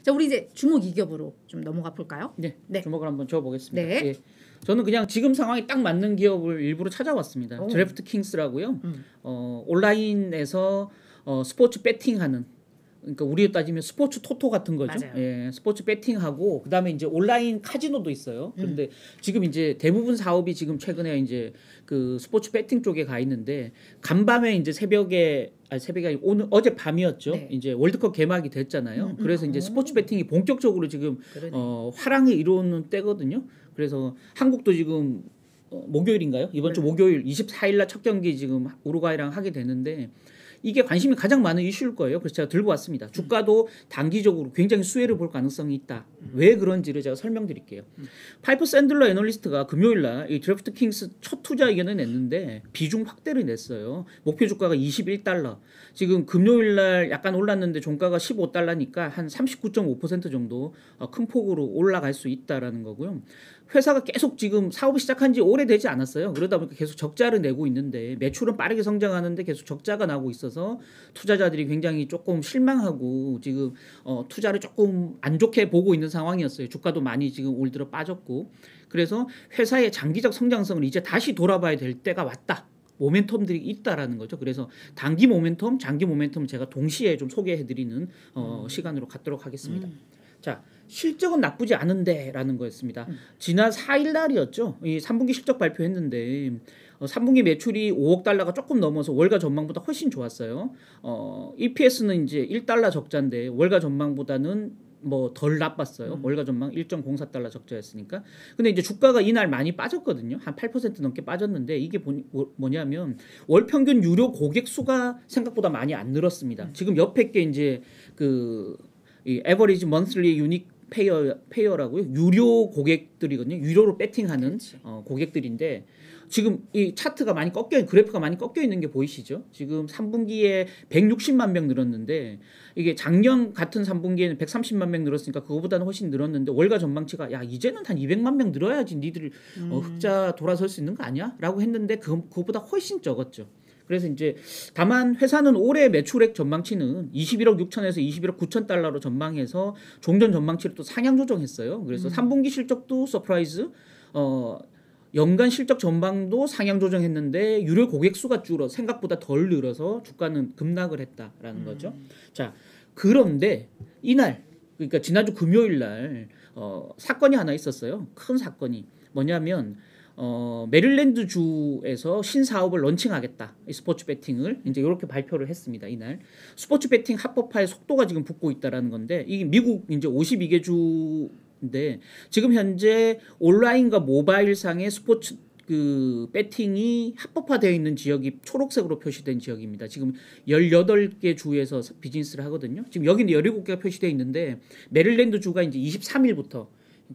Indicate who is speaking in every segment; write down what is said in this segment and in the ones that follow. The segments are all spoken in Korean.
Speaker 1: 자, 우리 이제 주목 이기업으로 좀 넘어가 볼까요?
Speaker 2: 네,
Speaker 1: 네.
Speaker 2: 주목을 한번 줘보겠습니다.
Speaker 1: 네.
Speaker 2: 예. 저는 그냥 지금 상황에 딱 맞는 기업을 일부러 찾아왔습니다.
Speaker 1: 오.
Speaker 2: 드래프트 킹스라고요. 온라인에서 스포츠 배팅하는, 그러니까 우리로 따지면 스포츠 토토 같은 거죠.
Speaker 1: 맞아요.
Speaker 2: 예, 스포츠 배팅하고 그다음에 이제 온라인 카지노도 있어요. 그런데 지금 이제 대부분 사업이 지금 최근에 이제 그 스포츠 배팅 쪽에 가 있는데 간밤에 이제 새벽에 아니고 오늘 어제 밤이었죠.
Speaker 1: 네.
Speaker 2: 이제 월드컵 개막이 됐잖아요. 그래서 이제 스포츠 배팅이 본격적으로 지금
Speaker 1: 그러네.
Speaker 2: 화랑을 이루는 때거든요. 그래서 한국도 지금 목요일인가요? 이번 주 목요일 24일 날 첫 경기 지금 우루과이랑 하게 되는데 이게 관심이 가장 많은 이슈일 거예요. 그래서 제가 들고 왔습니다. 주가도 단기적으로 굉장히 수혜를 볼 가능성이 있다. 왜 그런지를 제가 설명드릴게요. 파이퍼 샌들러 애널리스트가 금요일 날 이 드래프트 킹스 첫 투자 의견을 냈는데 비중 확대를 냈어요. 목표 주가가 21달러. 지금 금요일 날 약간 올랐는데 종가가 15달러니까 한 39.5% 정도 큰 폭으로 올라갈 수 있다라는 거고요. 회사가 계속 지금 사업을 시작한 지 오래되지 않았어요. 그러다 보니까 계속 적자를 내고 있는데 매출은 빠르게 성장하는데 계속 적자가 나고 있어서 투자자들이 굉장히 조금 실망하고 지금 투자를 조금 안 좋게 보고 있는 상황이었어요. 주가도 많이 지금 올 들어 빠졌고. 그래서 회사의 장기적 성장성을 이제 다시 돌아봐야 될 때가 왔다. 모멘텀들이 있다라는 거죠. 그래서 단기 모멘텀, 장기 모멘텀 제가 동시에 좀 소개해드리는 시간으로 갖도록 하겠습니다. 자, 실적은 나쁘지 않은데라는 거였습니다. 지난 4일 날이었죠. 이 3분기 실적 발표했는데 3분기 매출이 5억 달러가 조금 넘어서 월가 전망보다 훨씬 좋았어요. EPS는 이제 1달러 적자인데 월가 전망보다는 뭐 덜 나빴어요. 월가 전망 1.04달러 적자였으니까. 근데 이제 주가가 이날 많이 빠졌거든요. 한 8% 넘게 빠졌는데 이게 뭐냐면 월 평균 유료 고객 수가 생각보다 많이 안 늘었습니다. 지금 옆에 게 이제 이 에버리지 먼슬리 유닉 페이어라고요. 유료 고객들이거든요. 유료로 배팅하는 고객들인데 지금 이 차트가 많이 그래프가 많이 꺾여 있는 게 보이시죠? 지금 3분기에 160만 명 늘었는데 이게 작년 같은 3분기에는 130만 명 늘었으니까 그거보다는 훨씬 늘었는데 월가 전망치가 야 이제는 한 200만 명 늘어야지 니들 흑자 돌아설 수 있는 거 아니야? 라고 했는데 그거보다 훨씬 적었죠. 그래서 이제 다만 회사는 올해 매출액 전망치는 21억 6천에서 21억 9천 달러로 전망해서 종전 전망치를 또 상향 조정했어요. 그래서 3분기 실적도 서프라이즈, 연간 실적 전망도 상향 조정했는데 유료 고객 수가 생각보다 덜 늘어서 주가는 급락을 했다라는 거죠. 자, 그런데 이날 그러니까 지난주 금요일 날 사건이 하나 있었어요. 큰 사건이 뭐냐면 메릴랜드 주에서 신사업을 런칭하겠다. 이 스포츠 배팅을 이제 이렇게 발표를 했습니다. 이날 스포츠 배팅 합법화의 속도가 지금 붙고 있다라는 건데 이게 미국 이제 52개 주인데 지금 현재 온라인과 모바일 상의 스포츠 그 배팅이 합법화되어 있는 지역이 초록색으로 표시된 지역입니다. 지금 18개 주에서 비즈니스를 하거든요. 지금 여기는 17개가 표시되어 있는데 메릴랜드 주가 이제 23일부터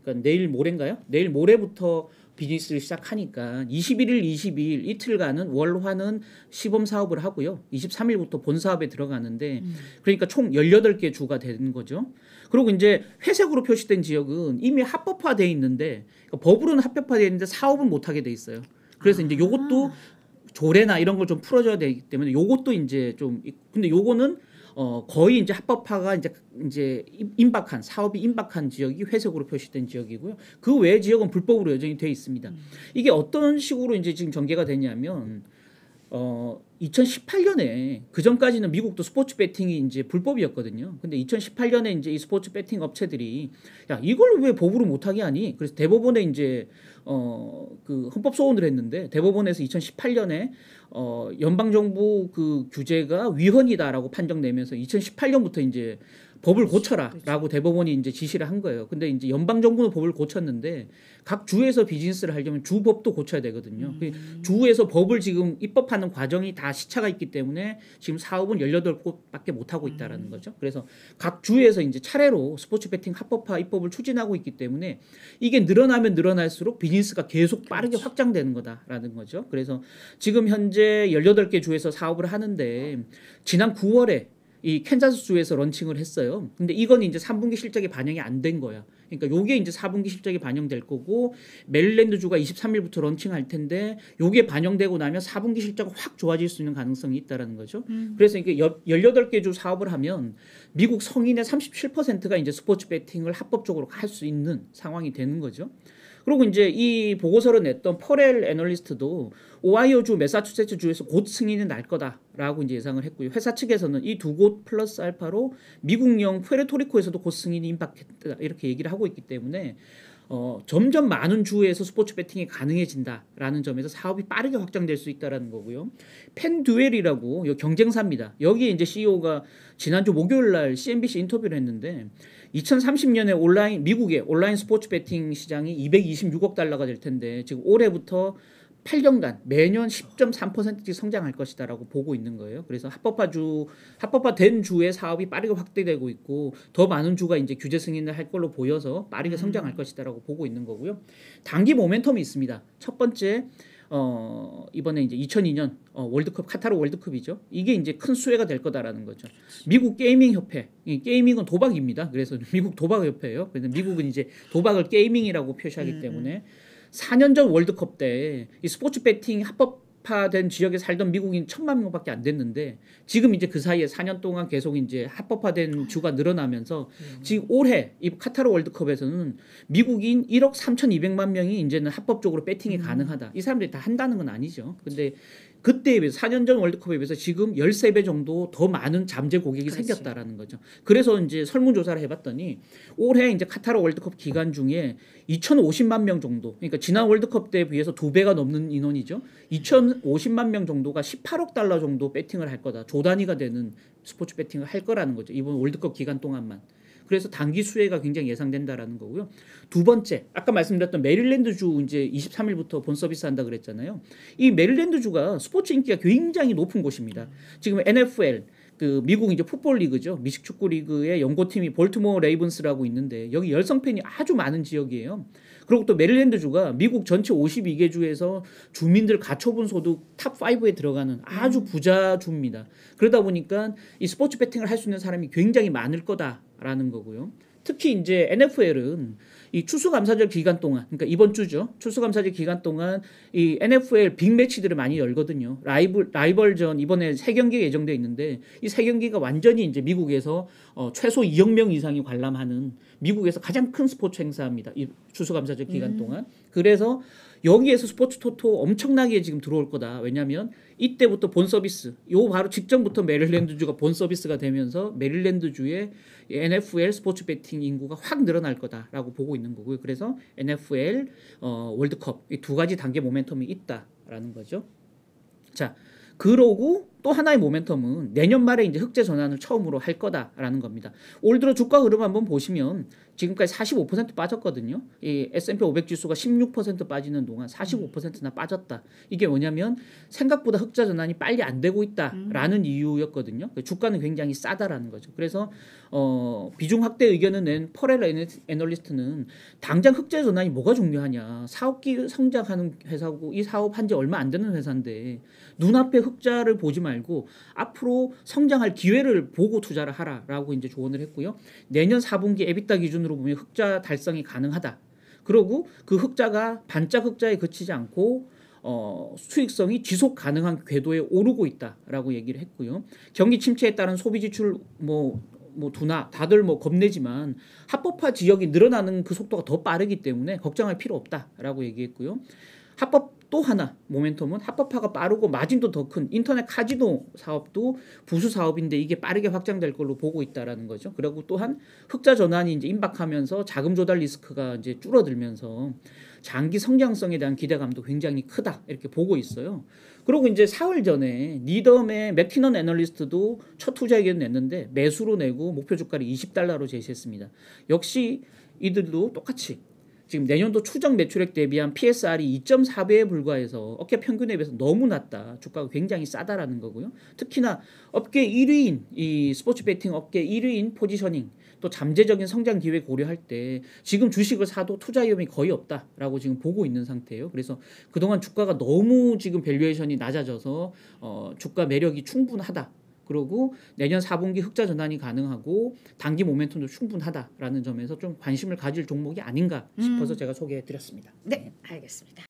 Speaker 2: 그러니까 내일 모레인가요? 내일 모레부터 비즈니스를 시작하니까 21일, 22일 이틀간은 월화는 시범 사업을 하고요. 23일부터 본 사업에 들어가는데 그러니까 총 18개 주가 되는 거죠. 그리고 이제 회색으로 표시된 지역은 이미 합법화되어 있는데 그러니까 법으로는 합법화되어 있는데 사업은 못 하게 돼 있어요. 그래서 이제 요것도 조례나 이런 걸 좀 풀어줘야 되기 때문에 요것도 이제 좀 근데 요거는 거의 이제 합법화가 이제 사업이 임박한 지역이 회색으로 표시된 지역이고요. 그 외의 지역은 불법으로 여전히 돼 있습니다. 이게 어떤 식으로 이제 지금 전개가 되냐면 2018년에 그 전까지는 미국도 스포츠 배팅이 이제 불법이었거든요. 근데 2018년에 이제 이 스포츠 배팅 업체들이 야 이걸 왜 법으로 못하게 하니? 그래서 대법원에 이제 그 헌법 소원을 했는데 대법원에서 2018년에 연방 정부 그 규제가 위헌이다라고 판정내면서 2018년부터 이제 법을 고쳐라라고 대법원이 이제 지시를 한 거예요. 근데 이제 연방 정부는 법을 고쳤는데 각 주에서 비즈니스를 하려면 주법도 고쳐야 되거든요. 주에서 법을 지금 입법하는 과정이 다 시차가 있기 때문에 지금 사업은 18곳밖에 못 하고 있다라는 거죠. 그래서 각 주에서 이제 차례로 스포츠 배팅 합법화 입법을 추진하고 있기 때문에 이게 늘어나면 늘어날수록 비즈니스가 계속 빠르게 확장되는 거다라는 거죠. 그래서 지금 현재 18개 주에서 사업을 하는데 지난 9월에 이 캔자스주에서 런칭을 했어요. 근데 이건 이제 3분기 실적이 반영이 안 된 거야. 그러니까 요게 이제 4분기 실적이 반영될 거고 메릴랜드주가 23일부터 런칭할 텐데 요게 반영되고 나면 4분기 실적이 확 좋아질 수 있는 가능성이 있다라는 거죠. 그래서 이게 18개 주 사업을 하면 미국 성인의 37%가 이제 스포츠 베팅을 합법적으로 할 수 있는 상황이 되는 거죠. 그리고 이제 이 보고서를 냈던 퍼렐 애널리스트도 오하이오주, 매사추세츠주에서 곧 승인이 날 거다라고 이제 예상을 했고요. 회사 측에서는 이 두 곳 플러스 알파로 미국령 푸에르토리코에서도 곧 승인이 임박했다 이렇게 얘기를 하고 있기 때문에 점점 많은 주에서 스포츠 배팅이 가능해진다라는 점에서 사업이 빠르게 확장될 수 있다라는 거고요. 펜듀엘이라고 경쟁사입니다. 여기에 이제 CEO가 지난주 목요일 날 CNBC 인터뷰를 했는데 2030년에 미국의 온라인 스포츠 배팅 시장이 226억 달러가 될 텐데 지금 올해부터 8년간 매년 10.3%씩 성장할 것이다라고 보고 있는 거예요. 그래서 합법화된 주의 사업이 빠르게 확대되고 있고 더 많은 주가 이제 규제 승인을 할 걸로 보여서 빠르게 성장할 것이다라고 보고 있는 거고요. 단기 모멘텀이 있습니다. 첫 번째 이번에 이제 2002년 월드컵 카타르 월드컵이죠. 이게 이제 큰 수혜가 될 거다라는 거죠. 미국 게이밍 협회, 이 게이밍은 도박입니다. 그래서 미국 도박 협회예요. 그래서 미국은 이제 도박을 게이밍이라고 표시하기 때문에 4년 전 월드컵 때 이 스포츠 배팅 합법화된 지역에 살던 미국인 1,000만 명밖에 안 됐는데 지금 이제 그 사이에 4년 동안 계속 이제 합법화된 주가 늘어나면서 지금 올해 이 카타르 월드컵에서는 미국인 1억 3,200만 명이 이제는 합법적으로 배팅이 가능하다. 이 사람들이 다 한다는 건 아니죠. 근데 그때에 비해서 4년 전 월드컵에 비해서 지금 13배 정도 더 많은 잠재 고객이 생겼다라는 거죠. 그래서 이제 설문조사를 해봤더니 올해 이제 카타르 월드컵 기간 중에 2,050만 명 정도, 그러니까 지난 월드컵 때에 비해서 2배가 넘는 인원이죠. 2,050만 명 정도가 18억 달러 정도 배팅을 할 거다. 조 단위가 되는 스포츠 배팅을 할 거라는 거죠. 이번 월드컵 기간 동안만. 그래서 단기 수혜가 굉장히 예상된다라는 거고요. 두 번째, 아까 말씀드렸던 메릴랜드주 이제 23일부터 본 서비스 한다 그랬잖아요. 이 메릴랜드주가 스포츠 인기가 굉장히 높은 곳입니다. 지금 NFL 그 미국 이제 풋볼 리그죠. 미식 축구 리그의 연고팀이 볼티모어 레이븐스라고 있는데 여기 열성 팬이 아주 많은 지역이에요. 그리고 또 메릴랜드주가 미국 전체 52개 주에서 주민들 가처분 소득 탑 5에 들어가는 아주 부자 주입니다. 그러다 보니까 이 스포츠 배팅을 할 수 있는 사람이 굉장히 많을 거다라는 거고요. 특히 이제 NFL은 이 추수감사절 기간 동안, 그러니까 이번 주죠. 추수감사절 기간 동안 이 NFL 빅 매치들을 많이 열거든요. 라이벌전 이번에 3경기 예정돼 있는데 이 3경기가 완전히 이제 미국에서 최소 2억 명 이상이 관람하는 미국에서 가장 큰 스포츠 행사입니다. 이 추수감사절 기간 동안. 그래서 여기에서 스포츠 토토 엄청나게 지금 들어올 거다. 왜냐하면 이때부터 본 서비스, 요 바로 직전부터 메릴랜드주가 본 서비스가 되면서 메릴랜드주의 NFL 스포츠 배팅 인구가 확 늘어날 거다라고 보고 있는 거고요. 그래서 NFL 월드컵 이 두 가지 단계 모멘텀이 있다라는 거죠. 자, 그러고 또 하나의 모멘텀은 내년 말에 이제 흑자 전환을 처음으로 할 거다라는 겁니다. 올 들어 주가 흐름 한번 보시면 지금까지 45% 빠졌거든요. 이 S&P 500 지수가 16% 빠지는 동안 45%나 빠졌다. 이게 뭐냐면 생각보다 흑자 전환이 빨리 안 되고 있다라는 이유였거든요. 주가는 굉장히 싸다라는 거죠. 그래서 비중 확대 의견을 낸 퍼렐 애널리스트는 당장 흑자 전환이 뭐가 중요하냐. 사업기 성장하는 회사고 이 사업 한 지 얼마 안 되는 회사인데 눈앞에 흑자를 보지 말고 앞으로 성장할 기회를 보고 투자를 하라라고 이제 조언을 했고요. 내년 4분기 EBITDA 기준으로 보면 흑자 달성이 가능하다. 그리고 그 흑자가 반짝 흑자에 그치지 않고 수익성이 지속 가능한 궤도에 오르고 있다라고 얘기를 했고요. 경기 침체에 따른 소비 지출 둔화 다들 겁내지만 합법화 지역이 늘어나는 그 속도가 더 빠르기 때문에 걱정할 필요 없다라고 얘기했고요. 합법 또 하나 모멘텀은 합법화가 빠르고 마진도 더 큰 인터넷 카지노 사업도 부수 사업인데 이게 빠르게 확장될 걸로 보고 있다라는 거죠. 그리고 또한 흑자 전환이 이제 임박하면서 자금 조달 리스크가 이제 줄어들면서 장기 성장성에 대한 기대감도 굉장히 크다 이렇게 보고 있어요. 그리고 이제 사흘 전에 니덤의 맥키넌 애널리스트도 첫 투자 의견을 냈는데 매수로 내고 목표 주가를 $20로 제시했습니다. 역시 이들도 똑같이 지금 내년도 추정 매출액 대비한 PSR이 2.4배에 불과해서 업계 평균에 비해서 너무 낮다. 주가가 굉장히 싸다라는 거고요. 특히나 업계 1위인 이 스포츠 배팅 업계 1위인 포지셔닝 또 잠재적인 성장 기회 고려할 때 지금 주식을 사도 투자 위험이 거의 없다라고 지금 보고 있는 상태예요. 그래서 그동안 주가가 너무 지금 밸류에이션이 낮아져서 주가 매력이 충분하다. 그리고 내년 4분기 흑자 전환이 가능하고 단기 모멘텀도 충분하다라는 점에서 좀 관심을 가질 종목이 아닌가 싶어서 제가 소개해드렸습니다.
Speaker 1: 네, 알겠습니다.